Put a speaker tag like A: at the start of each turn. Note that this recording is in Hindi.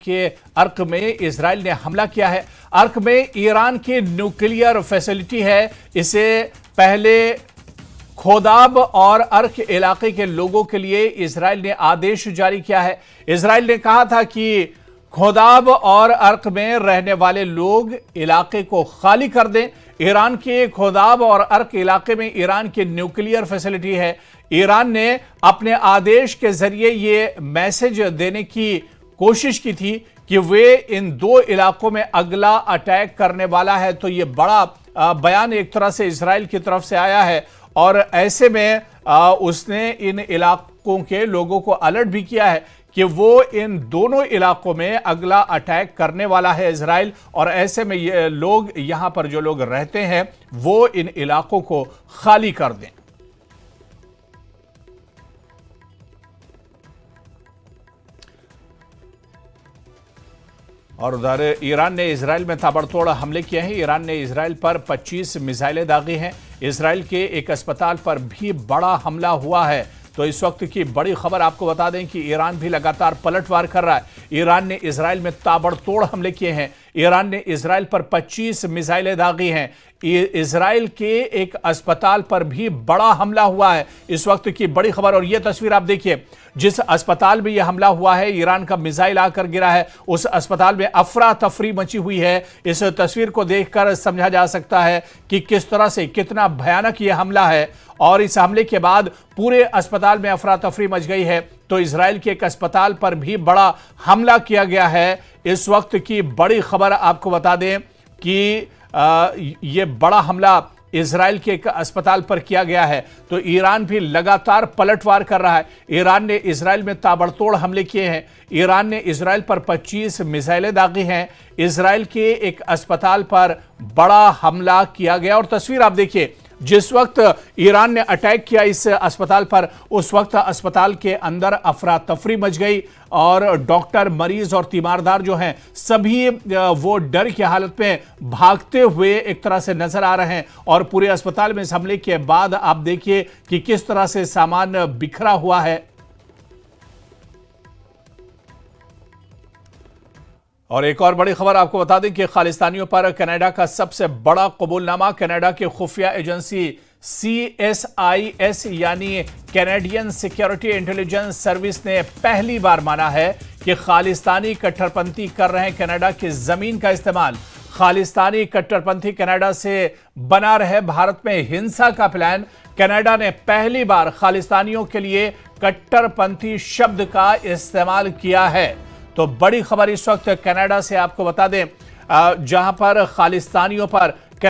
A: के अर्क में इजराइल ने हमला किया है। अर्क में ईरान की न्यूक्लियर फैसिलिटी है। इसे पहले खोदाब और अर्क इलाके के लोगों के लिए इजराइल ने आदेश जारी किया है। इजराइल ने कहा था कि खोदाब और अर्क में रहने वाले लोग इलाके को खाली कर दें। ईरान के खोदाब और अर्क इलाके में ईरान की न्यूक्लियर फैसिलिटी है। ईरान ने अपने आदेश के जरिए ये मैसेज देने की कोशिश की थी कि वे इन दो इलाकों में अगला अटैक करने वाला है। तो ये बड़ा बयान एक तरह से इजराइल की तरफ से आया है और ऐसे में उसने इन इलाकों के लोगों को अलर्ट भी किया है कि वो इन दोनों इलाकों में अगला अटैक करने वाला है इजराइल, और ऐसे में ये लोग यहां पर जो लोग रहते हैं वो इन इलाकों को खाली कर दें। और उधर ईरान ने इजराइल में ताबड़तोड़ हमले किए हैं। ईरान ने इजराइल पर 25 मिसाइलें दागी हैं। इजराइल के एक अस्पताल पर भी बड़ा हमला हुआ है। तो इस वक्त की बड़ी खबर आपको बता दें कि ईरान भी लगातार पलटवार कर रहा है। ईरान ने इजराइल में ताबड़तोड़ हमले किए हैं। ईरान ने इजराइल पर 25 मिसाइलें दागी हैं। इजराइल के एक अस्पताल पर भी बड़ा हमला हुआ है। इस वक्त की बड़ी खबर, और यह तस्वीर आप देखिए, जिस अस्पताल में यह हमला हुआ है, ईरान का मिसाइल आकर गिरा है, उस अस्पताल में अफरा तफरी मची हुई है। इस तस्वीर को देखकर समझा जा सकता है कि किस तरह से, कितना भयानक यह हमला है। और इस हमले के बाद पूरे अस्पताल में अफरा तफरी मच गई है। तो इजराइल के एक अस्पताल पर भी बड़ा हमला किया गया है। इस वक्त की बड़ी खबर आपको बता दें कि ये बड़ा हमला इजराइल के एक अस्पताल पर किया गया है। तो ईरान भी लगातार पलटवार कर रहा है। ईरान ने इजराइल में ताबड़तोड़ हमले किए हैं। ईरान ने इजराइल पर 25 मिसाइलें दागी हैं। इजराइल के एक अस्पताल पर बड़ा हमला किया गया। और तस्वीर आप देखिए, जिस वक्त ईरान ने अटैक किया इस अस्पताल पर, उस वक्त अस्पताल के अंदर अफरा तफरी मच गई और डॉक्टर, मरीज और तीमारदार जो हैं सभी वो डर की हालत में भागते हुए एक तरह से नजर आ रहे हैं। और पूरे अस्पताल में इस हमले के बाद आप देखिए कि किस तरह से सामान बिखरा हुआ है। और एक और बड़ी खबर आपको बता दें कि खालिस्तानियों पर कनाडा का सबसे बड़ा कबूलनामा। कनाडा की खुफिया एजेंसी CSIS यानी कैनेडियन सिक्योरिटी इंटेलिजेंस सर्विस ने पहली बार माना है कि खालिस्तानी कट्टरपंथी कर रहे हैं कनाडा की जमीन का इस्तेमाल। खालिस्तानी कट्टरपंथी कनाडा से बना रहे भारत में हिंसा का प्लान। कनाडा ने पहली बार खालिस्तानियों के लिए कट्टरपंथी शब्द का इस्तेमाल किया है। तो बड़ी खबर इस वक्त कनाडा से आपको बता दें, जहां पर खालिस्तानियों पर